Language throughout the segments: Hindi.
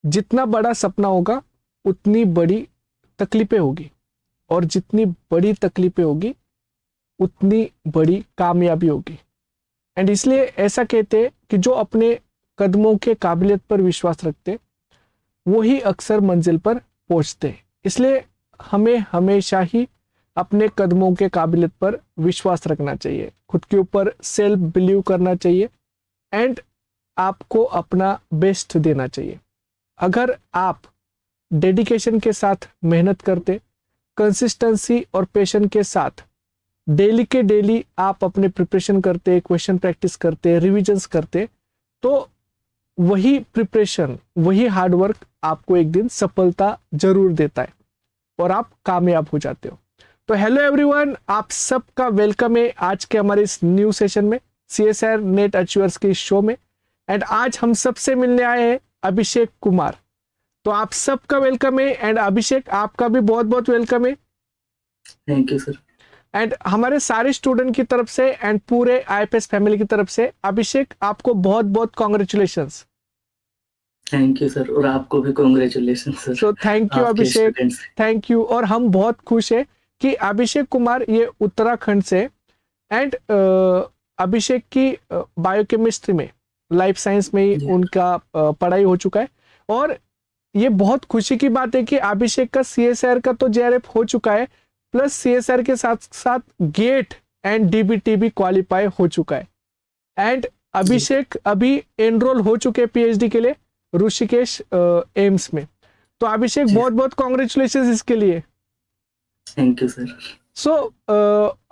जितना बड़ा सपना होगा उतनी बड़ी तकलीफें होगी, और जितनी बड़ी तकलीफें होगी उतनी बड़ी कामयाबी होगी। एंड इसलिए ऐसा कहते हैं कि जो अपने कदमों के काबिलियत पर विश्वास रखते वही अक्सर मंजिल पर पहुंचते हैं। इसलिए हमें हमेशा ही अपने कदमों के काबिलियत पर विश्वास रखना चाहिए, खुद के ऊपर सेल्फ बिलीव करना चाहिए, एंड आपको अपना बेस्ट देना चाहिए। अगर आप डेडिकेशन के साथ मेहनत करते, कंसिस्टेंसी और पेशेंस के साथ डेली के डेली आप अपने प्रिपरेशन करते, क्वेश्चन प्रैक्टिस करते, रिविजन्स करते, तो वही प्रिपरेशन, वही हार्डवर्क आपको एक दिन सफलता जरूर देता है और आप कामयाब हो जाते हो। तो हेलो एवरीवन, आप सबका वेलकम है आज के हमारे इस न्यू सेशन में, CSR नेट अचीवर्स के शो में। एंड आज हम सबसे मिलने आए हैं अभिषेक कुमार। तो आप सबका वेलकम है, एंड अभिषेक आपका भी बहुत बहुत वेलकम है। Thank you sir. एंड हमारे सारे स्टूडेंट की तरफ से एंड पूरे IFS फैमिली की तरफ से अभिषेक आपको बहुत बहुत कॉन्ग्रेचुलेशंस। थैंक यू सर, और आपको भी congratulation sir. So thank you आपके अभिषेक, स्टूडेंट्स। Thank you. और हम बहुत खुश है कि अभिषेक कुमार ये उत्तराखंड से, एंड अभिषेक की बायोकेमिस्ट्री में, लाइफ साइंस में ही जी उनका पढ़ाई हो चुका है। और ये बहुत खुशी की बात है कि अभिषेक का CSR का तो JRF हो चुका है, प्लस CSR के साथ साथ गेट एंड DBT भी क्वालिफाई हो चुका है। एंड जी अभिषेक अभी एनरोल हो चुके हैं PhD के लिए ऋषिकेश एम्स में। तो अभिषेक जी बहुत बहुत कॉन्ग्रेचुलेशन इसके लिए। Thank you sir. सो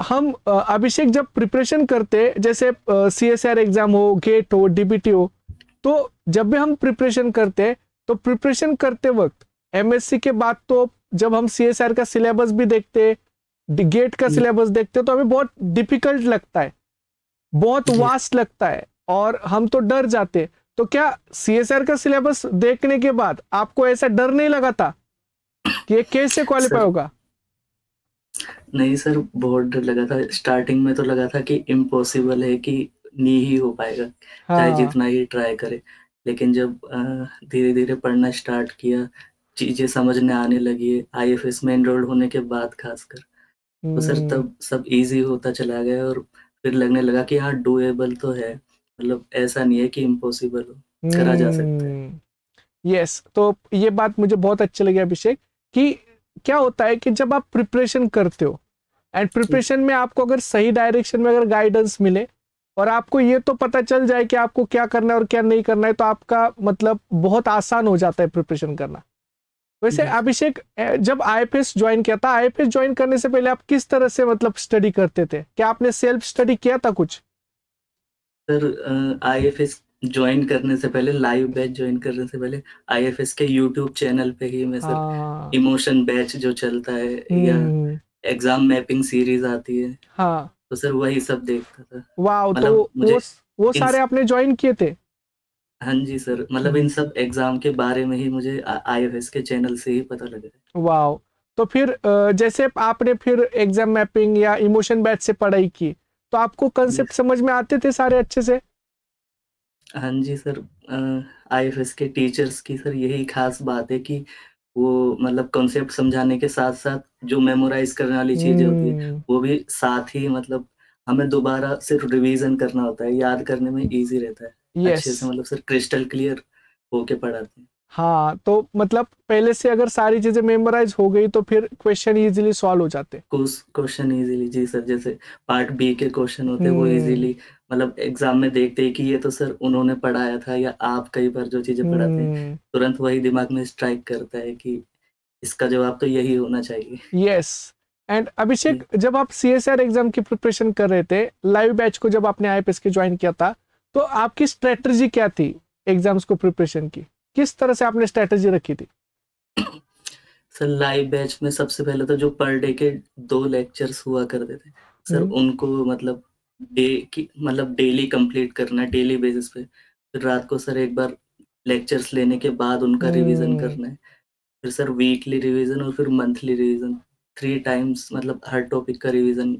हम अभिषेक जब प्रिपरेशन करते, जैसे CSR एग्जाम हो, गेट हो, DBT हो, तो जब भी हम प्रिपरेशन करते, तो प्रिपरेशन करते वक्त MSc के बाद तो जब हम CSR का सिलेबस भी देखते, गेट का जी सिलेबस देखते, तो हमें बहुत डिफिकल्ट लगता है, बहुत जी वास्ट लगता है, और हम तो डर जाते। तो क्या CSR का सिलेबस देखने के बाद आपको ऐसा डर नहीं लगा था कि ये कैसे क्वालिफाई सर। होगा? नहीं सर, बहुत डर लगा था। स्टार्टिंग में तो लगा था कि इम्पॉसिबल है, कि नहीं ही हो पाएगा, चाहे हाँ। जितना ही ट्राई करे। लेकिन जब धीरे धीरे पढ़ना स्टार्ट किया, चीज़ें समझने आने लगी, IFS में एनरोल्ड होने के बाद खासकर, तो सर हम्म। तब सब इजी होता चला गया। और फिर लगने लगा कि हाँ, डूएबल तो है, मतलब ऐसा नहीं है कि इम्पॉसिबल हो, करा जा सकता है। हम्म। यस, तो ये बात मुझे बहुत अच्छी लगी अभिषेक, कि क्या होता है कि जब आप प्रिपरेशन करते हो, एंड जी प्रिपरेशन में आपको अगर सही डायरेक्शन में अगर गाइडेंस मिले, और आपको ये तो पता चल जाए कि आपको क्या करना है और क्या नहीं करना है, तो आपका मतलब बहुत आसान हो जाता है प्रिपरेशन करना। वैसे जी अभिषेक, जब IFS ज्वाइन किया था, IFS ज्वाइन करने से पहले आप किस तरह से मतलब स्टडी करते थे? क्या आपने सेल्फ स्टडी किया था कुछ? सर, IFS ज्वाइन करने से पहले, लाइव बैच ज्वाइन करने से पहले, IFS के यूट्यूब चैनल पे ही मैं सर, हाँ। इमोशन बैच जो चलता है, या हम्म। एग्जाम मैपिंग सीरीज आती है, हाँ। तो सर वही सब देखता था। वाह, तो मतलब वो मुझे वो इन सारे आपने ज्वाइन किए थे? हाँ जी सर, मतलब इन सब एग्जाम के बारे में ही मुझे IFS के चैनल से ही पता लगा है। वाह। तो फिर जैसे आपने फिर एग्जाम मैपिंग या इमोशन बैच से पढ़ाई की, तो आपको जी कंसेप्ट समझ में आते थे सारे अच्छे से? हाँ जी सर, IFS के टीचर्स की सर यही खास बात है कि वो मतलब कॉन्सेप्ट समझाने के साथ-साथ जो मेमोराइज़ करने वाली चीज़ें होती है, हम्म। वो भी साथ ही, मतलब हमें दोबारा सिर्फ रिवीज़न करना होता है, याद करने में ईज़ी रहता है। यस। अच्छे से, मतलब सर क्रिस्टल क्लियर होके पढ़ाते हैं। हाँ, तो मतलब पहले से अगर सारी चीजें मेमोराइज हो गई, तो फिर क्वेश्चन इजीली सॉल्व हो जाते। क्वेश्चन ईज़िली, जी सर, जैसे पार्ट बी के क्वेश्चन होते हैं, वो हम्म। ईज़िली, मतलब एग्ज़ाम में देखते ही कि ये तो सर उन्होंने पढ़ाया था, या आप कई बार जो चीज़ें पढ़ाते हैं, हम्म। तुरंत वही दिमाग में स्ट्राइक करता है कि इसका जवाब तो यही होना चाहिए। यस। एंड अभिषेक, जी। जब आप CSR एग्जाम की प्रिपरेशन कर रहे थे, लाइव बैच को जब आपने IFS के ज्वाइन किया था, तो आपकी स्ट्रेटजी क्या थी एग्जाम्स को प्रिपरेशन की? किस तरह से आपने स्ट्रेटजी रखी थी? सर लाइव बैच में सबसे पहले तो जो पर डे के 2 लेक्चर्स हुआ करते थे, सर हम्म। उनको मतलब डेली कंप्लीट करना है, डेली बेसिस पे। फिर रात को सर एक बार लेक्चर्स लेने के बाद उनका रिवीजन हम्म। करना है। फिर सर वीकली रिवीजन और फिर मंथली रिवीजन, 3 टाइम्स, मतलब हर टॉपिक का रिवीजन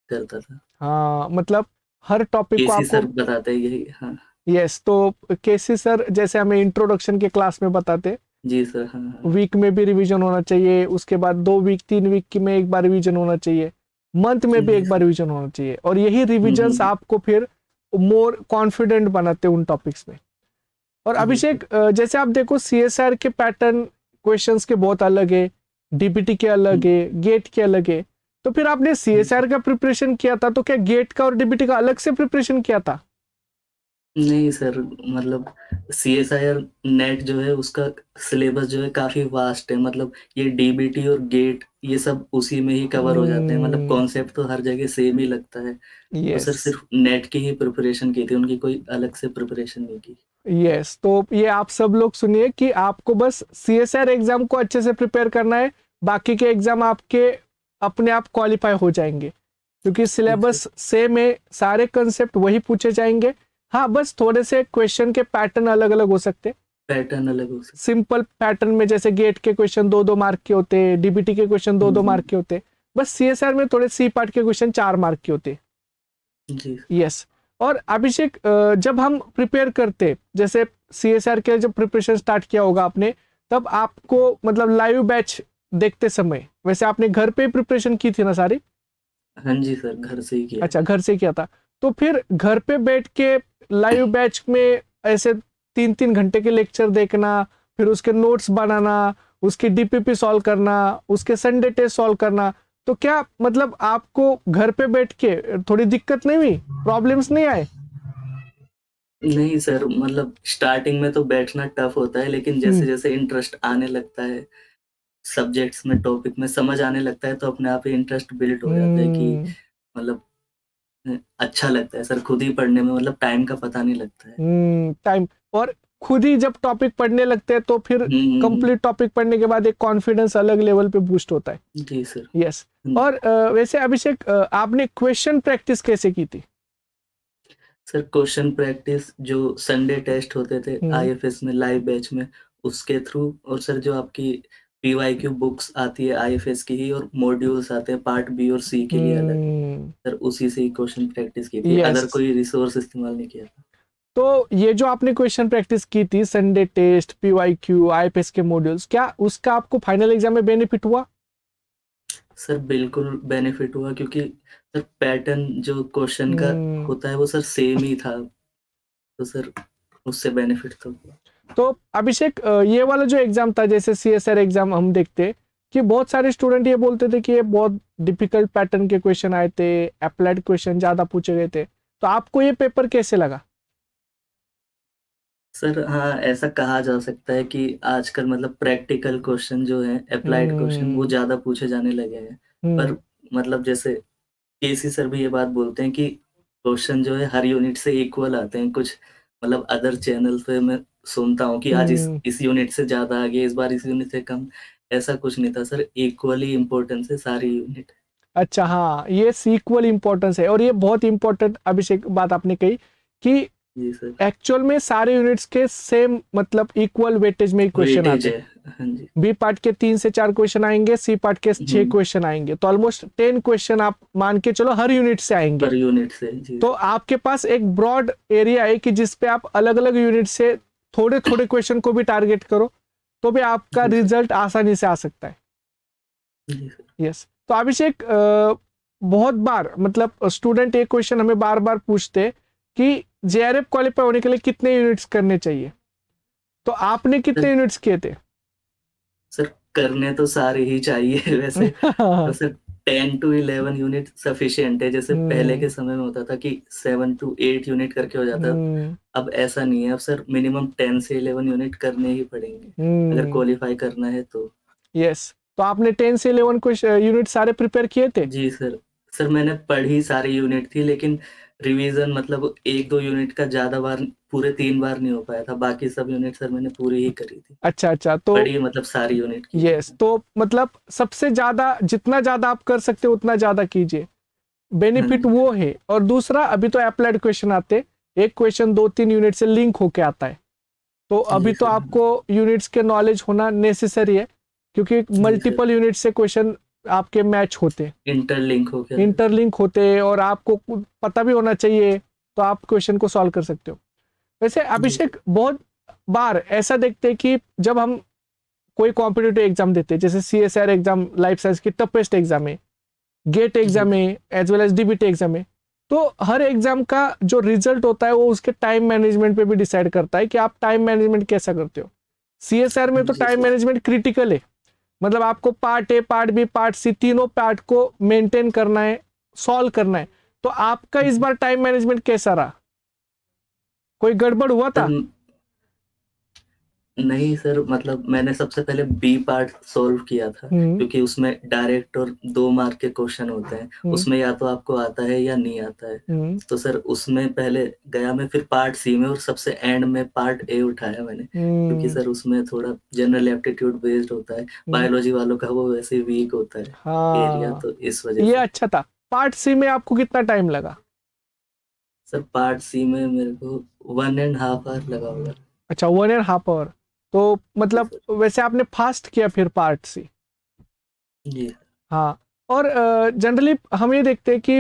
करता था। हाँ, मतलब हर टॉपिक को केसी आपको। सर बताते हैं यही, हाँ। यस, तो केसी सर जैसे हमें इंट्रोडक्शन के क्लास में बताते, जी सर। हाँ हाँ। वीक में भी रिवीजन होना चाहिए, उसके बाद 2 वीक 3 वीक की में एक बार रिवीजन होना चाहिए, मंथ में भी जी एक बार सर। रिवीजन होना चाहिए, और यही रिवीजन्स आपको फिर मोर कॉन्फिडेंट बनाते हैं उन टॉपिक्स में। और जी सर। अभिषेक, जैसे आप देखो सीएसआर के पैटर्न क्वेश्चंस के बहुत अलग है, डीबीटी के अलग है, गेट के अलग है, तो फिर आपने सीएसआर का प्रिपरेशन किया था, तो क्या गेट का और डीबीटी का अलग से प्रिपरेशन किया था? नहीं सर, मतलब सीएसआईआर नेट जो है उसका सिलेबस जो है काफ़ी वास्ट है, मतलब ये डीबीटी और गेट ये सब उसी में ही कवर हो जाते हैं, मतलब कॉन्सेप्ट तो हर जगह सेम ही लगता है। तो सर यस, सिर्फ नेट की ही प्रिपरेशन की थी, उनकी कोई अलग से प्रिपरेशन नहीं की। यस, तो ये आप सब लोग सुनिए कि आपको बस सीएसआर एग्जाम को अच्छे से प्रिपेयर करना है, बाकी के एग्जाम आपके अपने आप क्वालिफाई हो जाएंगे, क्योंकि जी सर। सिलेबस सेम है, सारे कंसेप्ट वही पूछे जाएंगे। हाँ, बस थोड़े से क्वेश्चन के पैटर्न अलग अलग हो सकते हैं। पैटर्न अलग हो सकता सिंपल पैटर्न में जैसे गेट के क्वेश्चन 2-2 मार्क के होते हैं, डीबीटी के क्वेश्चन है। 2-2 मार्क के होते हैं, बस सीएसआर में थोड़े सी पार्ट के क्वेश्चन 4 मार्क के होते हैं। जी। यस। और अभिषेक, जब हम प्रिपेयर करते, जैसे सीएसआर के जब प्रिपरेशन स्टार्ट किया होगा आपने, तब आपको मतलब लाइव बैच देखते समय, वैसे आपने घर पे प्रिपरेशन की थी ना सारी? हाँ जी सर, घर से ही किया अच्छा, है। घर से किया था। तो फिर घर पे बैठ के लाइव बैच में ऐसे 3-3 घंटे के लेक्चर देखना, फिर उसके नोट्स बनाना, उसकी डीपीपी सॉल्व करना, उसके संडे टेस्ट सॉल्व करना, तो क्या मतलब आपको घर पे बैठ के थोड़ी दिक्कत नहीं हुई, प्रॉब्लम्स नहीं आए? नहीं सर, मतलब स्टार्टिंग में तो बैठना टफ होता है, लेकिन हम्म। जैसे-जैसे इंटरेस्ट आने लगता है, सब्जेक्ट्स में, टॉपिक में समझ आने लगता है, तो अपने आप ही इंटरेस्ट बिल्ड हो जाता है कि हम्म। मतलब अच्छा लगता है सर, खुद ही पढ़ने में मतलब टाइम का पता नहीं लगता है। टाइम, और खुद ही जब टॉपिक पढ़ने लगते हैं तो फिर कंप्लीट टॉपिक पढ़ने के बाद एक कॉन्फिडेंस अलग लेवल पे बूस्ट होता है। जी सर। यस। और वैसे अभिषेक, आपने क्वेश्चन प्रैक्टिस कैसे की थी? सर क्वेश्चन प्रैक्टिस जो संडे टेस्ट होते थे हम्म। आईएफएस में लाइव बैच में, उसके थ्रू, और सर जो आपकी पीवाईक्यू बुक्स आती है आईएफएस की ही, और मॉड्यूल्स आते हैं पार्ट बी और सी के लिए अलग, हम्म। सर उसी से ही क्वेश्चन प्रैक्टिस की थी, यस, अदर कोई रिसोर्स इस्तेमाल नहीं किया था। तो ये जो आपने क्वेश्चन प्रैक्टिस की थी, संडे टेस्ट, पीवाईक्यू, आईपीएस के मॉड्यूल्स, क्या उसका आपको फाइनल एग्जाम में बेनिफिट हुआ? सर बिल्कुल बेनिफिट हुआ, क्योंकि सर पैटर्न जो क्वेश्चन का हम्म। होता है वो सर सेम ही था, तो सर उससे बेनिफिट तो हुआ। तो अभिषेक, ये वाला जो एग्जाम था, जैसे सीएसआर एग्जाम हम देखते कि बहुत सारे स्टूडेंट ये बोलते थे कि ये बहुत डिफिकल्ट पैटर्न के क्वेश्चन आए थे, अप्लाइड क्वेश्चन ज्यादा पूछे गए थे, तो आपको ये पेपर कैसे लगा? सर हाँ, ऐसा कहा जा सकता है कि आजकल मतलब प्रैक्टिकल क्वेश्चन जो हैं, एप्लाइड क्वेश्चन वो हम्म। ज़्यादा पूछे जाने लगे हैं। पर हम्म। मतलब जैसे केसी सर भी ये बात बोलते हैं कि क्वेश्चन जो है हर यूनिट से इक्वल आते हैं। कुछ मतलब अदर चैनल पे मैं सुनता हूँ कि आज हम्म। इस यूनिट से ज़्यादा आ गया, इस बार इस यूनिट से कम, ऐसा कुछ नहीं था सर, इक्वली इम्पोर्टेंस है सारी यूनिट। अच्छा, हाँ, ये सीक्वल इंपॉर्टेंस है, और ये बहुत इंपॉर्टेंट अभिषेक बात आपने कही कि जी सर। एक्चुअल में सारे यूनिट्स के सेम मतलब इक्वल वेटेज में ही क्वेश्चन वेटेज आते है। हैं। हाँ जी। बी पार्ट के 3 से 4 क्वेश्चन आएंगे, सी पार्ट के 6 क्वेश्चन आएंगे, तो ऑलमोस्ट 10 क्वेश्चन आप मान के चलो हर यूनिट से आएंगे। पर यूनिट से जी। तो आपके पास एक ब्रॉड एरिया है कि जिसपे आप अलग अलग यूनिट से थोड़े थोड़े क्वेश्चन को भी टारगेट करो, तो भी आपका जी सर। रिजल्ट आसानी से आ सकता है। जी सर। यस। तो अभिषेक, बहुत बार मतलब स्टूडेंट एक क्वेश्चन हमें बार बार पूछते कि जेआरएफ क्वालिफाई होने के लिए कितने यूनिट्स करने चाहिए, तो आपने कितने यूनिट्स किए थे? सर करने तो सारे ही चाहिए वैसे, तो सर 10 टू 11 यूनिट सफिशिएंट है। जैसे पहले हम्म। के समय में होता था कि 7 टू 8 यूनिट करके हो जाता, हम्म। अब ऐसा नहीं है। अब सर मिनिमम 10 से 11 यूनिट करने ही पड़ेंगे, अगर हम्म। क्वालिफाई करना है तो। यस, तो आपने 10 से 11 क्वेश्चन यूनिट सारे प्रिपेयर किए थे? जी सर। सर मैंने पढ़ी सारी यूनिट थी, लेकिन रिवीजन मतलब 1-2 यूनिट का ज़्यादा बार, पूरे 3 बार नहीं हो पाया था। बाकी सब यूनिट सर मैंने पूरी ही करी थी। अच्छा, अच्छा, तो पढ़ी मतलब सारी यूनिट की थी। यस, तो मतलब सबसे ज्यादा जितना ज्यादा आप कर सकते हो उतना ज्यादा कीजिए, हाँ बेनिफिट जी। वो है। और दूसरा, अभी तो अप्लाइड क्वेश्चन आते, एक क्वेश्चन 2-3 यूनिट से लिंक होके आता है, तो जी अभी तो सर। हाँ। आपको यूनिट्स के नॉलेज होना नेसेसरी है, क्योंकि जी सर। मल्टीपल यूनिट से क्वेश्चन आपके मैच होते, इंटरलिंक हो गया है। इंटरलिंक होते, और आपको पता भी होना चाहिए, तो आप क्वेश्चन को सॉल्व कर सकते हो। वैसे जी अभिषेक बहुत बार ऐसा देखते हैं कि जब हम कोई कॉम्पिटिटिव एग्जाम देते हैं, जैसे CSIR एग्जाम लाइफ साइंस की टफेस्ट एग्जाम है, गेट जी एग्जाम है, as well as DBT exam है, तो हर एग्जाम का जो रिजल्ट होता है वो उसके टाइम मैनेजमेंट पे भी डिसाइड करता है कि आप टाइम मैनेजमेंट कैसा करते हो। CSIR में तो जी टाइम सर। मैनेजमेंट क्रिटिकल है, मतलब आपको part A, part B, part C तीनों पार्ट को मेंटेन करना है, सॉल्व करना है। तो आपका इस जी बार टाइम मैनेजमेंट कैसा रहा, कोई गड़बड़ हुआ सर, था? नहीं सर, मतलब मैंने सबसे पहले बी पार्ट सॉल्व किया था, हम्म। क्योंकि उसमें डायरेक्ट और 2 मार्क के क्वेश्चन होते हैं। हम्म। उसमें या तो आपको आता है या नहीं आता है। हम्म। तो सर उसमें पहले गया मैं, फिर पार्ट सी में, और सबसे एंड में पार्ट ए उठाया मैंने, क्योंकि हम्म। सर उसमें थोड़ा जनरल एप्टीट्यूड बेस्ड होता है। हम्म। बायोलॉजी वालों का वो वैसे वीक होता है एरिया, हाँ, तो इस वजह ये से। अच्छा था। पार्ट सी में आपको कितना टाइम लगा? सर पार्ट सी में मेरे को 1.5 आवर लगा होगा। अच्छा, 1.5 आवर। तो जी मतलब सर। वैसे आपने फास्ट किया फिर पार्ट सी। जी हाँ। और जनरली हम ये देखते हैं कि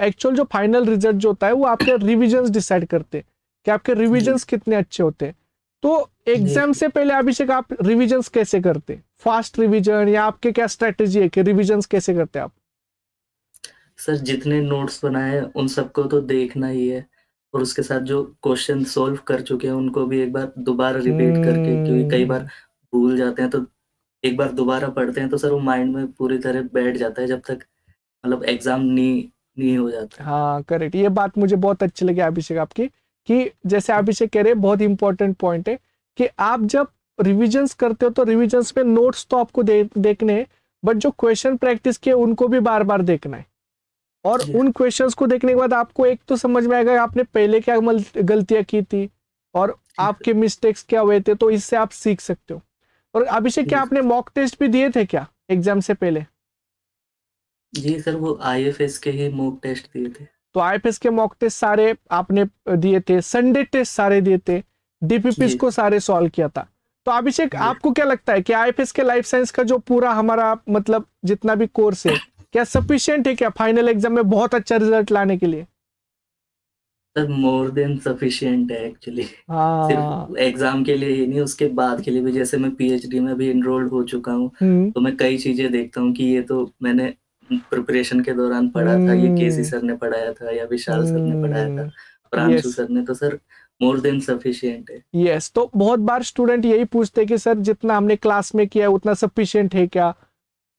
एक्चुअल जो फाइनल रिजल्ट जो होता है वो आपके रिविजन्स डिसाइड करते हैं कि आपके जी रिविजन्स कितने अच्छे होते हैं। तो जी एग्जाम से पहले अभिषेक आप रिविजन्स कैसे करते हैं? फास्ट रिविजन या आपके क्या स्ट्रेटेजी है कि रिविजन्स कैसे करते हैं आप? सर, जितने नोट्स बनाए हैं उन सबको तो देखना ही है, और उसके साथ जो क्वेश्चन सॉल्व कर चुके हैं उनको भी एक बार दोबारा रिपीट करके, क्योंकि कई बार हम्म। भूल जाते हैं, तो एक बार दोबारा पढ़ते हैं तो सर वो माइंड में पूरी तरह बैठ जाता है, जब तक मतलब एग्जाम नहीं नहीं हो जाता। हाँ करेक्ट, ये बात मुझे बहुत अच्छी लगी अभिषेक आपकी, कि जैसे अभिषेक कह रहे हैं, बहुत इंपॉर्टेंट पॉइंट है कि आप जब रिविजन्स करते हो तो रिविजन्स में नोट्स तो आपको देखने हैं, बट जो क्वेश्चन प्रैक्टिस किए उनको भी बार बार देखना है। और जी उन क्वेश्चंस को देखने के बाद आपको एक तो समझ में आएगा आपने पहले क्या गलतियां की थी और जी सर। आपके मिस्टेक्स क्या हुए थे, तो इससे आप सीख सकते हो। और अभिषेक, क्या जी आपने मॉक टेस्ट भी दिए थे क्या एग्जाम से पहले? जी सर, वो IFS के ही मॉक टेस्ट दिए थे। तो IFS के मॉक टेस्ट सारे आपने दिए थे, संडे टेस्ट सारे दिए थे, DPPs जी को सारे सॉल्व किया था। तो अभिषेक, जी आपको क्या लगता है कि IFS के लाइफ साइंस का जो पूरा हमारा मतलब जितना भी कोर्स है, क्या सफिशिएंट है क्या फाइनल एग्जाम में बहुत अच्छा रिजल्ट लाने के लिए? सर, मोर देन सफिशिएंट है एक्चुअली। हाँ। सिर्फ एग्जाम के लिए ही नहीं, उसके बाद के लिए भी। जैसे मैं PhD में भी इनरोल्ड हो चुका हूँ, हम्म। तो मैं कई चीजें देखता हूँ कि ये तो मैंने प्रिपरेशन के दौरान पढ़ा था, ये केसी हम्म। सर ने पढ़ाया था या विशाल सर ने पढ़ाया था, हम्म। प्रांशु यस। सर ने, तो सर मोर देन सफिशिएंट है। यस, तो बहुत बार स्टूडेंट यही पूछते हैं कि सर जितना हमने क्लास में किया है उतना सफिशिएंट है क्या,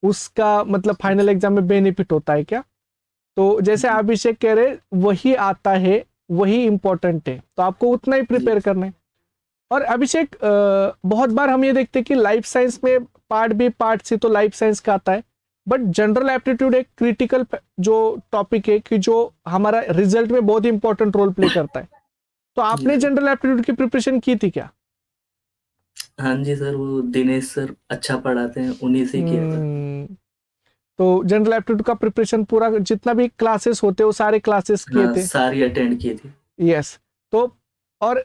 उसका मतलब जी फाइनल एग्जाम में बेनिफिट होता है क्या? तो जैसे जी अभिषेक कह रहे, वही आता है, वही इंपॉर्टेंट है, तो आपको उतना ही जी प्रिपेयर करना है। और अभिषेक, बहुत बार हम ये देखते हैं कि लाइफ साइंस में पार्ट बी पार्ट सी तो लाइफ साइंस का आता है, बट जनरल एप्टीट्यूड एक क्रिटिकल जो टॉपिक है कि जो हमारा रिजल्ट में बहुत इंपॉर्टेंट रोल प्ले करता है। तो जी आपने सर। जनरल एप्टीट्यूड की प्रिपरेशन की थी क्या? हाँ जी सर, वो दिनेश सर अच्छा पढ़ाते हैं, उन्हीं से किया था। हम्म। तो जनरल एप्टीट्यूड का प्रिपरेशन पूरा जितना भी क्लासेस होते हैं वो सारे क्लासेस किए हाँ, थे? सारी अटेंड की थी। यस। तो और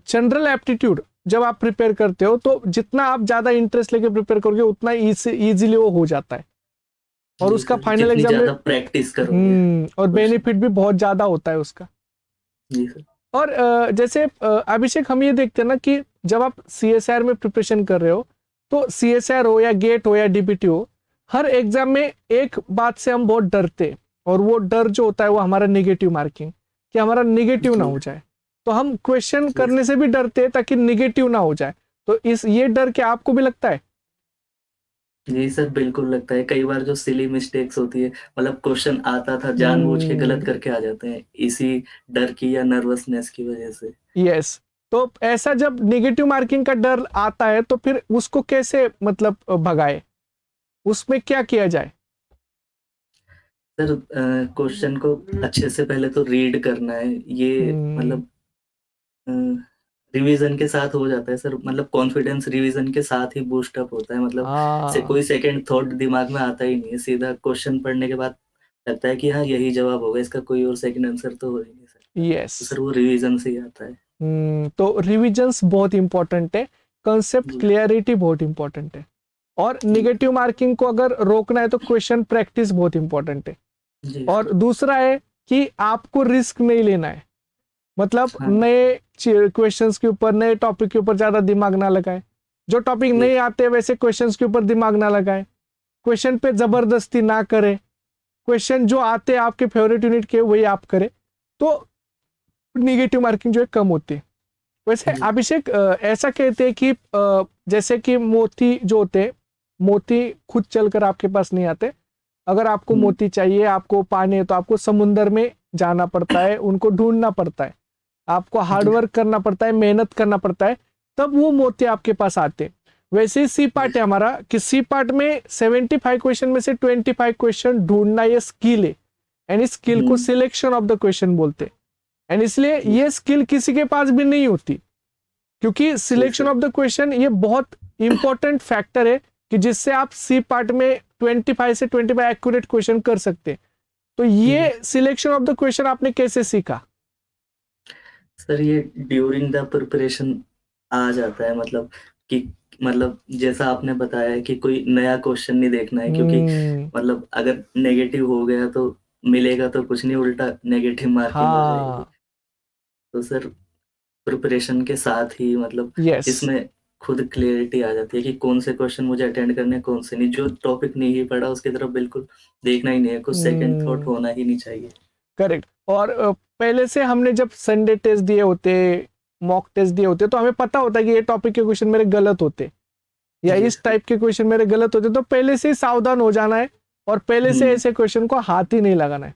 जनरल एप्टीट्यूड जब आप प्रिपेयर करते हो तो जितना आप ज्यादा इंटरेस्ट लेके प्रिपेयर करोगे उतना इजीली वो हो जाता है, और जी उसका सर, फाइनल जितनी एग्जाम में। ज्यादा प्रैक्टिस करोगे और क्वेश्चन। बेनिफिट भी बहुत ज्यादा होता है उसका। जी सर। और जैसे अभिषेक, हम ये देखते हैं ना कि जब आप CSIR में प्रिपरेशन कर रहे हो, तो CSIR हो या गेट हो या DBT हो, हर एग्जाम में एक बात से हम बहुत डरते हैं, और वो डर जो होता है वो हमारा निगेटिव मार्किंग, कि हमारा निगेटिव ना जी हो जाए। तो हम क्वेश्चन जी करने से भी डरते हैं ताकि निगेटिव ना हो जाए। तो इस ये डर क्या आपको भी लगता है? जी सर, बिल्कुल लगता है। कई बार जो सिली मिस्टेक्स होती है, मतलब क्वेश्चन आता था जानबूझ के गलत हम्म। करके आ जाते हैं, इसी डर की या नर्वसनेस की वजह से। यस। तो ऐसा जब नेगेटिव मार्किंग का डर आता है तो फिर उसको कैसे मतलब भगाए, उसमें क्या किया जाए? सर, क्वेश्चन को अच्छे से पहले तो रीड करना है, ये हम्म। मतलब रिवीजन के साथ हो जाता है सर। मतलब कॉन्फिडेंस रिवीजन के साथ ही बूस्ट अप होता है, मतलब से हाँ। कोई सेकंड थॉट दिमाग में आता ही नहीं है। सीधा क्वेश्चन पढ़ने के बाद लगता है कि हाँ, यही जवाब होगा, इसका कोई और सेकंड आंसर तो हो ही नहीं सकता। यस। तो सर वो रिवीजन से ही आता है। तो रिविजन्स बहुत इंपॉर्टेंट है, कंसेप्ट जी क्लियरिटी बहुत इंपॉर्टेंट है, और जी निगेटिव मार्किंग को अगर रोकना है तो क्वेश्चन प्रैक्टिस बहुत इंपॉर्टेंट है। जी और दूसरा है कि आपको रिस्क नहीं लेना है। मतलब हाँ नए क्वेश्चंस के ऊपर, नए टॉपिक के ऊपर ज्यादा दिमाग ना लगाए, जो टॉपिक जी नहीं आते वैसे क्वेश्चंस के ऊपर दिमाग ना लगाए, क्वेश्चन पे जबरदस्ती ना करे, क्वेश्चन जो आते हैं आपके फेवरेट यूनिट के वही आप करें, तो निगेटिव मार्किंग जो है कम होती है। वैसे जी अभिषेक ऐसा कहते हैं कि जैसे कि मोती जो होते हैं, मोती खुद चलकर आपके पास नहीं आते। अगर आपको हम्म, मोती चाहिए, आपको पाने हैं, तो आपको समुंदर में जाना पड़ता है, उनको ढूंढना पड़ता है, आपको जी हार्डवर्क करना पड़ता है, मेहनत करना पड़ता है, तब वो मोती आपके पास आते हैं। वैसे ही सी जी पार्ट है हमारा, कि सी पार्ट में 75 क्वेश्चन में से 25 क्वेश्चन ढूंढना ये स्किल है, एंड इस स्किल को हम्म, सिलेक्शन ऑफ द क्वेश्चन बोलते हैं। एंड इसलिए जी ये स्किल किसी के पास भी नहीं होती, क्योंकि जी selection sir of the question ये बहुत इंपॉर्टेंट फैक्टर है कि जिससे आप सी पार्ट में 25 से 25 एक्यूरेट क्वेश्चन कर सकते हैं। तो जी ये सिलेक्शन ऑफ द क्वेश्चन आपने कैसे सीखा? सर, ये ड्यूरिंग द प्रिपरेशन आ जाता है, मतलब कि मतलब जैसा आपने बताया है कि कोई नया क्वेश्चन नहीं देखना है, क्योंकि हम्म। मतलब अगर नेगेटिव हो गया तो मिलेगा तो कुछ नहीं, उल्टा नेगेटिव मार्किंग हो जाएगी। हाँ। तो सर प्रिपरेशन के साथ ही मतलब यस। इसमें खुद क्लैरिटी आ जाती है कि कौन से क्वेश्चन मुझे अटेंड करने हैं, कौन से नहीं। जो टॉपिक नहीं पढ़ा उसकी तरफ बिल्कुल देखना ही नहीं है, कुछ सेकंड थॉट होना ही नहीं चाहिए। करेक्ट। और पहले से हमने जब संडे टेस्ट दिए होते, मॉक टेस्ट दिए होते, तो हमें पता होता है कि ये टॉपिक के क्वेश्चन मेरे गलत होते या जी इस सर। टाइप के क्वेश्चन मेरे गलत होते, तो पहले से ही सावधान हो जाना है और पहले से हुँ, ऐसे क्वेश्चन को हाथ ही नहीं लगाना है।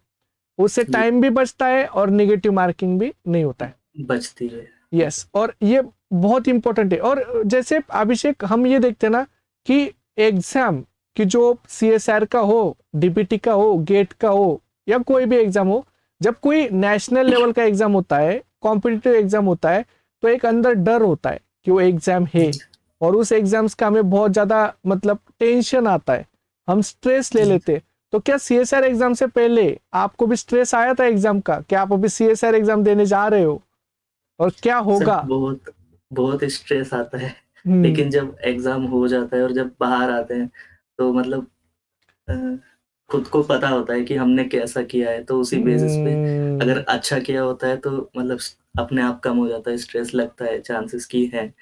उससे जी, टाइम भी बचता है और निगेटिव मार्किंग भी नहीं होता है। बचती है। यस, और ये बहुत इंपॉर्टेंट है। और जैसे अभिषेक हम ये देखते हैं ना कि एग्जाम की जो सीएसआर का हो, डीबीटी का हो, गेट का हो, या कोई भी एग्जाम हो, जब कोई नेशनल लेवल का एग्जाम होता है, कॉम्पिटिटिव एग्जाम होता है, तो एक अंदर डर होता है कि वो एग्जाम है, जी, और उस एग्जाम्स का हमें बहुत ज्यादा मतलब टेंशन आता है, हम स्ट्रेस ले जी। लेते हैं। तो क्या सीएसआर एग्जाम से पहले आपको भी स्ट्रेस आया था एग्जाम का, क्या आप अभी सीएसआर एग्जाम देने जा रहे हो, और क्या सर होगा? बहुत बहुत स्ट्रेस आता है, हम्म। लेकिन जब एग्ज़ाम हो जाता है और जब बाहर आते हैं, तो मतलब अ, खुद को पता होता है कि हमने कैसा किया है, तो उसी बेसिस पे अगर हम्म। अच्छा किया होता है तो मतलब अपने आप कम हो जाता है, स्ट्रेस लगता है, चांसेस की है।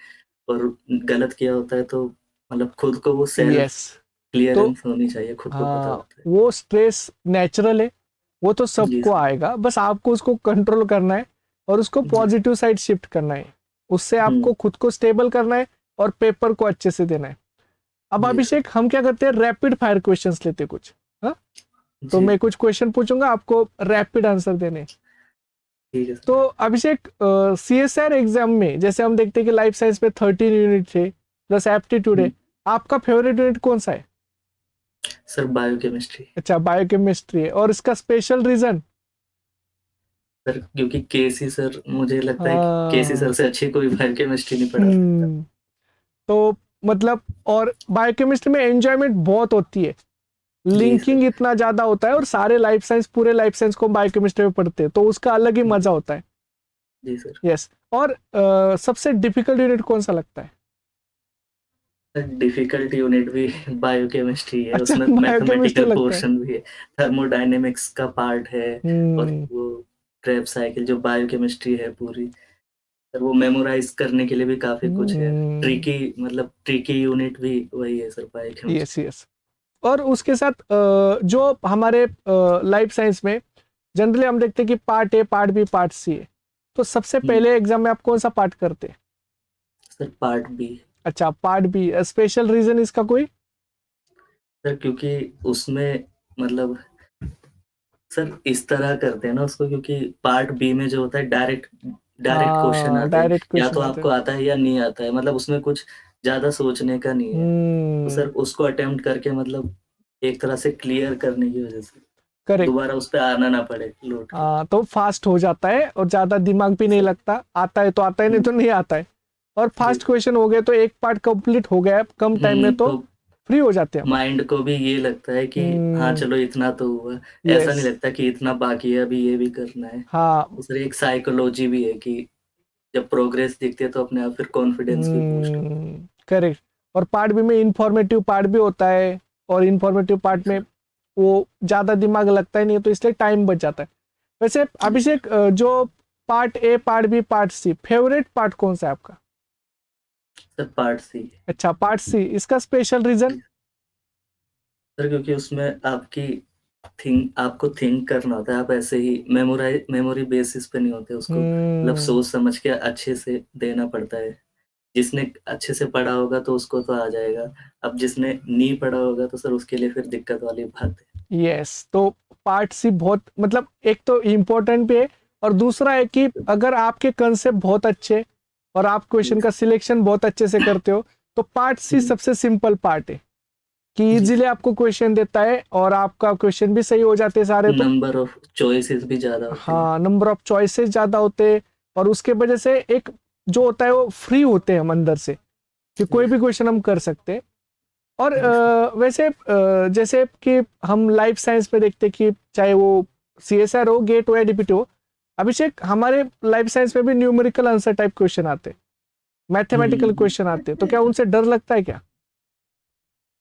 और गलत किया होता है तो मतलब खुद को वो सेल्फ यस। तो क्लियरेंस होनी चाहिए, खुद को पता हाँ, होता है। वो स्ट्रेस नेचुरल है, वो तो जी सबको सर। आएगा, बस आपको उसको कंट्रोल करना है और उसको जी सर। पॉजिटिव साइड शिफ्ट करना है। उससे हुँ, आपको खुद को स्टेबल करना है और पेपर को अच्छे से देना है। अब जी सर। अभिषेक हम क्या करते हैं, रैपिड फायर क्वेश्चंस लेते हैं कुछ। हाँ, तो जी, मैं कुछ क्वेश्चन पूछूंगा, आपको रैपिड आंसर देने हैं। ठीक है तो सर। अभिषेक, सीएसआर एग्जाम में जैसे हम देखते हैं कि लाइफ साइंस में 13 यूनिट थे प्लस एप्टीट्यूड हुँ, है, आपका फेवरेट यूनिट कौन सा है? Sir biochemistry. अच्छा, बायोकेमिस्ट्री है, और इसका स्पेशल रीजन? सर क्योंकि केसी सर, मुझे लगता है कि केसी सर हाँ। से अच्छी कोई बायोकेमिस्ट्री नहीं पढ़ा सकता। हम्म। तो मतलब, और बायोकेमिस्ट्री में एंजॉयमेंट बहुत होती है, जी सर। लिंकिंग इतना ज्यादा होता है, और सारे लाइफ साइंस, पूरे लाइफ साइंस को बायोकेमिस्ट्री में पढ़ते हैं, तो उसका अलग ही जी, मजा होता है। जी सर। यस। और सबसे डिफिकल्ट यूनिट कौन सा लगता है? सर डिफ़िकल्ट यूनिट भी बायोकेमिस्ट्री है, अच्छा, उसमें बायोकेमिस्ट्री मैथमेटिकल लगता है। पोर्शन भी है, थर्मोडायनामिक्स का पार्ट है, और हम्म। वो क्रेब साइकिल जो बायोकेमिस्ट्री है पूरी, सर वो मेमोराइज़ करने के लिए भी काफ़ी कुछ है। हम्म। ट्रिकी, मतलब ट्रिकी यूनिट भी वही है सर, यस, बायोकेमिस्ट्री। यस। और उसके साथ जो हमारे लाइफ साइंस में जनरली हम देखते हैं कि part A, part B, part C है, तो सबसे हुँ, पहले एग्जाम में आप कौन सा पार्ट करते हैं? Sir part B. अच्छा, पार्ट बी। स्पेशल रीजन इसका कोई? सर क्योंकि उसमें मतलब सर इस तरह करते हैं ना उसको, क्योंकि पार्ट बी में जो होता है डायरेक्ट डायरेक्ट क्वेश्चन हाँ, आते हैं, डायरेक्ट या क्वेश्चन तो आते आपको हैं। आता है या नहीं आता है, मतलब उसमें कुछ ज़्यादा सोचने का नहीं है। तो हम्म। सर उसको अटेम्प्ट करके मतलब एक तरह से क्लियर करने की वज़ह से करेक्ट। दोबारा उस पे आना ना पड़े लौट के। तो फास्ट हो जाता है और ज्यादा दिमाग भी नहीं सर लगता, आता है तो आता है, नहीं हुँ, तो नहीं आता है। और जी फास्ट क्वेश्चन हो गए तो एक पार्ट कंप्लीट हो गया है, कम टाइम में, तो तो फ्री हो जाते हैं हम। माइंड को भी ये लगता है कि हाँ, हम्म। चलो इतना तो हुआ। ऐसा यस। नहीं लगता कि इतना बाकी है, अभी ये भी करना है। हाँ। तो सर एक साइकोलॉजी भी है कि जब प्रोग्रेस दिखती है तो अपने आप फिर कॉन्फिडेंस भी बूस्ट होता है। करेक्ट। और पार्ट बी में इंफॉर्मेटिव पार्ट भी होता है, और इंफॉर्मेटिव जी पार्ट में सर। वो ज्यादा दिमाग लगता ही नहीं है, तो इसलिए टाइम बच जाता है। वैसे जी सर। अभिषेक, जो part A, part B, part C, favourite part कौन सा है आपका? Sir part C. अच्छा, पार्ट सी, इसका स्पेशल रीजन? सर क्योंकि उसमें आपको थिंक करना होता है, आप ऐसे ही मेमोरी बेसिस पे नहीं होते, उसको मतलब सोच समझ के अच्छे से देना पड़ता है। जिसने अच्छे से पढ़ा होगा तो उसको तो आ जाएगा, अब जिसने नहीं पढ़ा होगा तो सर उसके लिए फिर दिक्कत वाली बात है। यस, तो पार्ट सी बहुत मतलब एक तो इम्पोर्टेंट भी है, और दूसरा है कि अगर आपके कंसेप्ट बहुत अच्छे और आप क्वेश्चन का सिलेक्शन बहुत अच्छे से करते हो, तो पार्ट सी सबसे सिंपल पार्ट है कि इजीली आपको क्वेश्चन देता है और आपका क्वेश्चन भी सही हो जाते हैं सारे। तो नंबर ऑफ चॉइसेस भी ज्यादा होते हैं। हाँ, नंबर ऑफ चॉइसेस ज्यादा होते हैं, और उसके वजह से एक जो होता है वो फ्री होते हैं हम अंदर से कि कोई भी क्वेश्चन हम कर सकते हैं। और वैसे जैसे कि हम लाइफ साइंस में देखते हैं कि चाहे वो सीएसआर हो, गेट हो या डीपीटी हो, अभिषेक हमारे लाइफ साइंस में भी न्यूमेरिकल आंसर टाइप क्वेश्चन आते हैं, मैथमेटिकल क्वेश्चन आते हैं, तो क्या उनसे डर लगता है क्या?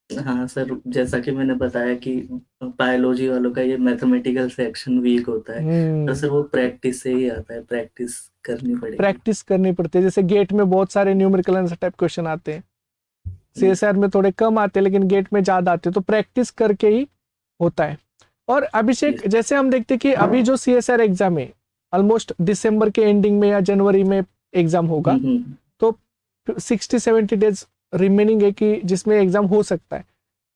हाँ सर, जैसा कि मैंने बताया कि बायोलॉजी वालों का ये मैथमेटिकल सेक्शन वीक होता है, तो सर वो प्रैक्टिस से ही आता है, प्रैक्टिस करनी पड़ेगी। प्रैक्टिस करनी पड़ती है, जैसे गेट में बहुत सारे न्यूमेरिकल आंसर टाइप क्वेश्चन आते हैं, सीएसआर में थोड़े कम आते हैं लेकिन गेट में ज्यादा आते हैं, तो प्रैक्टिस करके ही होता है। और अभिषेक जैसे हम देखते हैं कि अभी जो सीएसआर एग्जाम है ऑलमोस्ट दिसंबर के एंडिंग में या जनवरी में एग्जाम होगा, तो 60-70 डेज रिमेनिंग है कि जिसमें एग्जाम हो सकता है।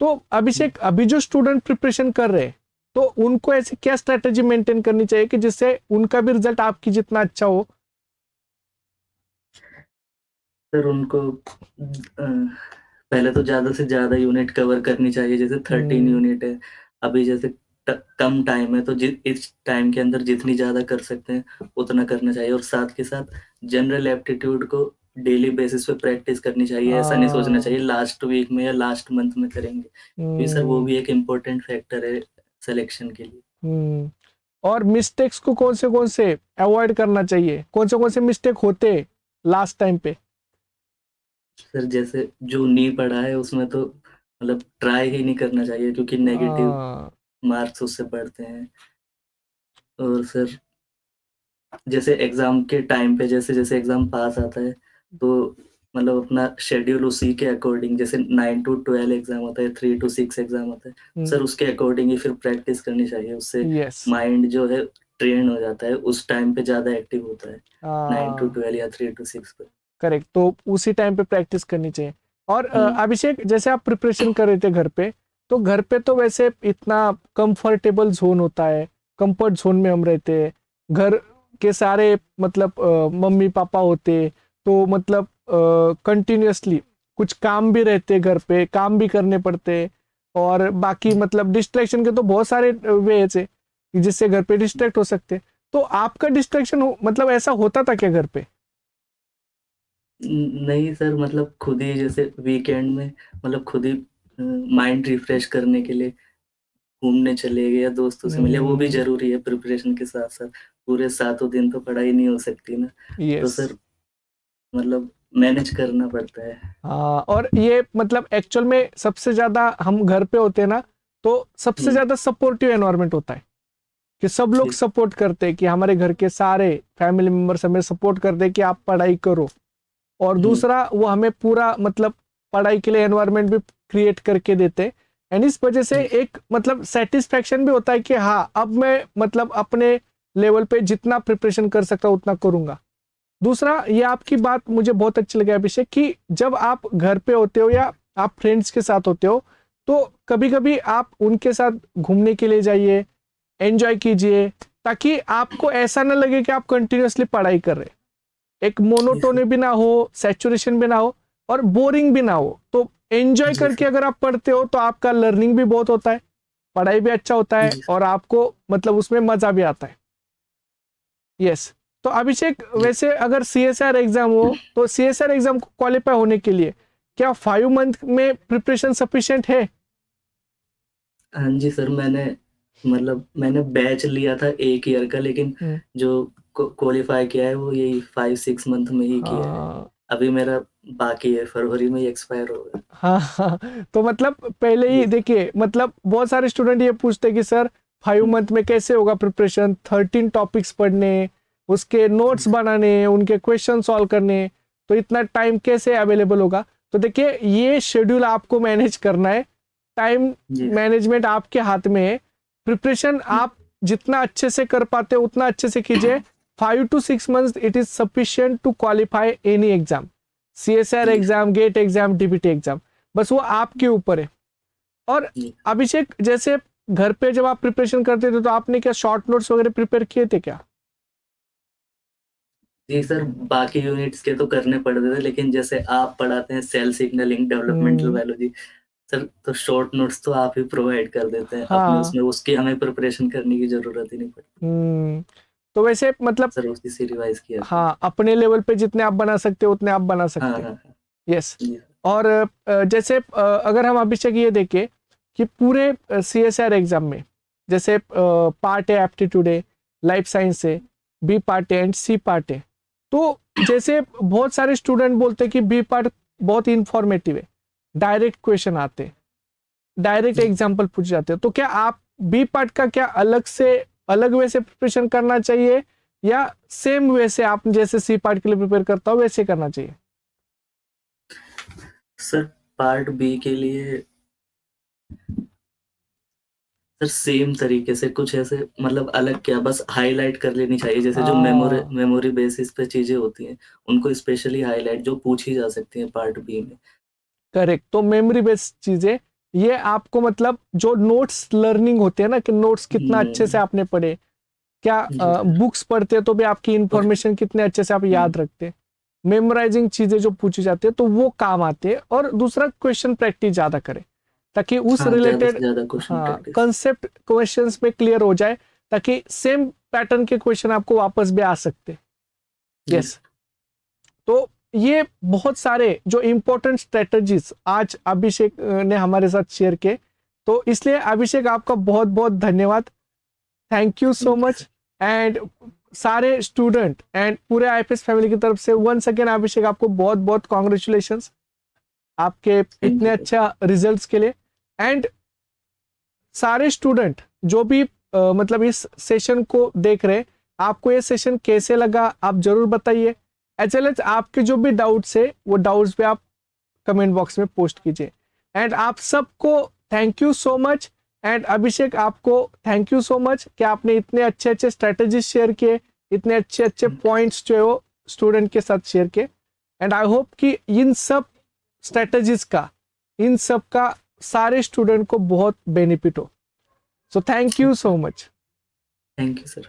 तो अभिषेक, अभी जो स्टूडेंट प्रिपरेशन कर रहे हैं, तो उनको ऐसे क्या स्ट्रेटेजी मेंटेन करनी चाहिए कि जिससे उनका भी रिजल्ट आपकी जितना अच्छा हो? सर उनको पहले तो ज्यादा से ज्यादा यूनिट कवर करनी चाहिए, जैसे 13 यूनिट है अभी, जैसे कम टाइम है तो इस टाइम के अंदर जितनी ज्यादा कर सकते हैं उतना करना चाहिए, और साथ के साथ जनरल एप्टीट्यूड को डेली बेसिस पे प्रैक्टिस करनी चाहिए। ऐसा नहीं सोचना चाहिए लास्ट वीक में या लास्ट मंथ में करेंगे, क्योंकि सर वो भी एक इम्पोर्टेंट फैक्टर है सिलेक्शन के लिए। और मिस्टेक्स को कौन से अवॉइड करना चाहिए, कौन से मिस्टेक होते लास्ट टाइम पे? सर जैसे जो नहीं पढ़ा है उसमें तो मतलब ट्राई ही नहीं करना चाहिए, क्योंकि नेगेटिव मार्क्स उससे पड़ते हैं। और सर जैसे एग्जाम के टाइम पे जैसे जैसे एग्जाम पास आता है तो मतलब अपना शेड्यूल उसी के अकॉर्डिंग, जैसे 9 to 12 एग्जाम होता है, 3 to 6 एग्जाम होता है, सर उसके अकॉर्डिंग ही फिर प्रैक्टिस करनी चाहिए, उससे यस, माइंड जो है ट्रेन हो जाता है, उस टाइम पे ज्यादा एक्टिव होता है 9 to 12 या 3 to 6 पे। करेक्ट, तो उसी टाइम पे प्रैक्टिस करनी चाहिए। और अभिषेक, जैसे आप प्रिपरेशन कर रहे थे घर पे, तो घर पे तो वैसे इतना कंफर्टेबल जोन होता है, कंफर्ट जोन में हम रहते हैं, घर के सारे मतलब मम्मी पापा होते, तो मतलब कंटिन्यूअसली कुछ काम भी रहते, घर पे काम भी करने पड़ते, और बाकी मतलब डिस्ट्रैक्शन के तो बहुत सारे वेज है जिससे घर पे डिस्ट्रैक्ट हो सकते। तो आपका डिस्ट्रैक्शन मतलब ऐसा होता था क्या घर पे? नहीं सर, मतलब खुद ही जैसे वीकेंड में मतलब खुद ही माइंड रिफ्रेश करने के लिए घूमने चले गए या दोस्तों से मिले, वो भी जरूरी है प्रिपरेशन के साथ साथ। पूरे 7 दिन तो पढ़ाई नहीं हो सकती ना, तो यस, सर मतलब मैनेज करना पड़ता है। हाँ, और ये मतलब एक्चुअल में सबसे ज्यादा हम घर पे होते हैं ना, तो सबसे ज्यादा सपोर्टिव एनवायरनमेंट होता है कि सब लोग जी सपोर्ट करते हैं, कि हमारे घर के सारे फैमिली मेंबर्स हमें सपोर्ट करते हैं कि आप पढ़ाई करो, और दूसरा वो हमें पूरा मतलब पढ़ाई के लिए एनवायरनमेंट भी क्रिएट करके देते हैं। एंड इस वजह से एक मतलब सेटिस्फेक्शन भी होता है कि हाँ, अब मैं मतलब अपने लेवल पे जितना प्रिपरेशन कर सकता हूँ उतना करूंगा। दूसरा, ये आपकी बात मुझे बहुत अच्छी लगी अभिषेक, कि जब आप घर पे होते हो या आप फ्रेंड्स के साथ होते हो, तो कभी कभी आप उनके साथ घूमने के लिए जाइए, एंजॉय कीजिए, ताकि आपको ऐसा ना लगे कि आप कंटिन्यूअसली पढ़ाई कर रहे, एक मोनोटोनी भी ना हो, सैचुरेशन भी ना हो, और बोरिंग भी ना हो। तो एंजॉय करके अगर आप पढ़ते हो तो आपका लर्निंग भी बहुत होता है, पढ़ाई भी अच्छा होता है, और आपको मतलब उसमें मजा भी आता है। यस, तो अभिषेक, वैसे अगर सीएसआर एग्जाम हो, तो सीएसआर एग्जाम को क्वालिफाई होने के लिए क्या 5 मंथ में प्रिपरेशन सफिशिएंट है? हाँ जी सर, मैंने बैच लिया था 1 ईयर का, लेकिन जो क्वालिफाई किया है वो यही 5-6 मंथ में ही किया है। हाँ, अभी मेरा बाकी है, फरवरी में ही एक्सपायर होगा। हाँ, हाँ, तो मतलब पहले ही देखिए, मतलब बहुत सारे स्टूडेंट ये पूछते हैं कि सर 5 मंथ में कैसे होगा प्रिपरेशन, 13 टॉपिक्स पढ़ने, उसके नोट्स बनाने, उनके क्वेश्चन सॉल्व करने, तो इतना टाइम कैसे अवेलेबल होगा? तो देखिए ये शेड्यूल आपको मैनेज करना है, टाइम जी मैनेजमेंट आपके हाथ में है। प्रिपरेशन आप जितना अच्छे से कर पाते हो उतना अच्छे से कीजिए। 5 to 6 months it is sufficient to qualify any exam, CSIR जी exam, GATE exam, DBT exam, बस वो आपके ऊपर है। और जी अभिषेक, जैसे घर पे जब आप प्रिपरेशन करते थे तो आपने क्या शॉर्ट नोट्स वगैरह प्रिपेयर किए थे क्या? जी सर, बाकी यूनिट्स के तो करने पड़ते थे, लेकिन जैसे आप पढ़ाते हैं सेल सिग्नलिंग, डेवलपमेंटल हम्म, बायोलॉजी, सर तो शॉर्ट नोट्स तो आप ही प्रोवाइड कर देते हैं अपने हाँ। उसमें, उसकी हमें प्रिपरेशन करने की जरूरत ही नहीं पड़ती। हम्म, तो वैसे मतलब सर उसी से रिवाइज किया था। हाँ, अपने लेवल पे जितने आप बना सकते हो उतने आप बना हाँ सकते हैं। हाँ हाँ यस। जी और जैसे अगर हम अभिषेक ये देखें कि पूरे CSIR एग्जाम में, जैसे पार्ट है एप्टीट्यूड है, लाइफ साइंस है, बी पार्ट है एंड सी पार्ट है, तो जैसे बहुत सारे स्टूडेंट बोलते हैं कि बी पार्ट बहुत इंफॉर्मेटिव है, डायरेक्ट क्वेश्चन आते हैं, डायरेक्ट जी एग्जाम्पल पूछ जाते हैं, तो क्या आप बी पार्ट का क्या अलग से, अलग वे से प्रिपरेशन करना चाहिए, या सेम वे से आप जैसे सी पार्ट के लिए प्रिपेयर करता हो वैसे करना चाहिए? सर, पार्ट बी के लिए सर सेम तरीके से कुछ ऐसे मतलब अलग क्या, बस हाईलाइट कर लेनी चाहिए, जैसे जो मेमोरी हाँ, मेमोरी बेसिस पे चीजें होती हैं उनको स्पेशली हाईलाइट जो पूछी जा सकती हैं पार्ट बी में। करेक्ट। तो मेमोरी बेस्ड चीजें, ये आपको मतलब जो नोट्स लर्निंग होते हैं ना, कि नोट्स कितना अच्छे से हम्म, आपने पढ़े, क्या जी सर। बुक्स पढ़ते हैं तो भी आपकी और इंफॉर्मेशन कितने अच्छे से आप हम्म, याद रखते हैं, मेमोराइजिंग चीजें जो पूछी जाती है तो वो काम आते हैं। और दूसरा, क्वेश्चन प्रैक्टिस ज्यादा करें ताकि उस हाँ, ज्यादा रिलेटेड, से ज्यादा क्वेश्चन हाँ, प्रैक्टिस। कंसेप्ट क्वेश्चंस में क्लियर हो जाए, ताकि सेम पैटर्न के क्वेश्चन आपको वापस भी आ सकते हैं। जी यस। तो ये बहुत सारे जो इंपॉर्टेंट स्ट्रेटजीज आज अभिषेक ने हमारे साथ शेयर किए, तो इसलिए अभिषेक आपका बहुत बहुत धन्यवाद, thank you so sir. Much. And सारे स्टूडेंट एंड पूरे IFS फैमिली की तरफ से वंस अगेन अभिषेक आपको बहुत बहुत कॉन्ग्रेचुलेशंस आपके थैंक इतने यू सर। अच्छा रिजल्ट्स के लिए। एंड सारे स्टूडेंट जो भी मतलब इस सेशन को देख रहे हैं, आपको ये सेशन कैसे लगा आप जरूर बताइए, एज वेल एज आपके जो भी डाउट्स है वो डाउट्स भी आप कमेंट बॉक्स में पोस्ट कीजिए। एंड आप सबको thank you so much. And Abhishek आपको थैंक यू सो मच कि आपने इतने अच्छे अच्छे स्ट्रेटेजीज शेयर किए, इतने अच्छे अच्छे पॉइंट्स जो है वो स्टूडेंट के साथ शेयर किए। एंड आई होप कि इन सब स्ट्रेटेजीज का, इन सब का सारे स्टूडेंट को बहुत बेनिफिट हो। So thank you so much. Thank you sir.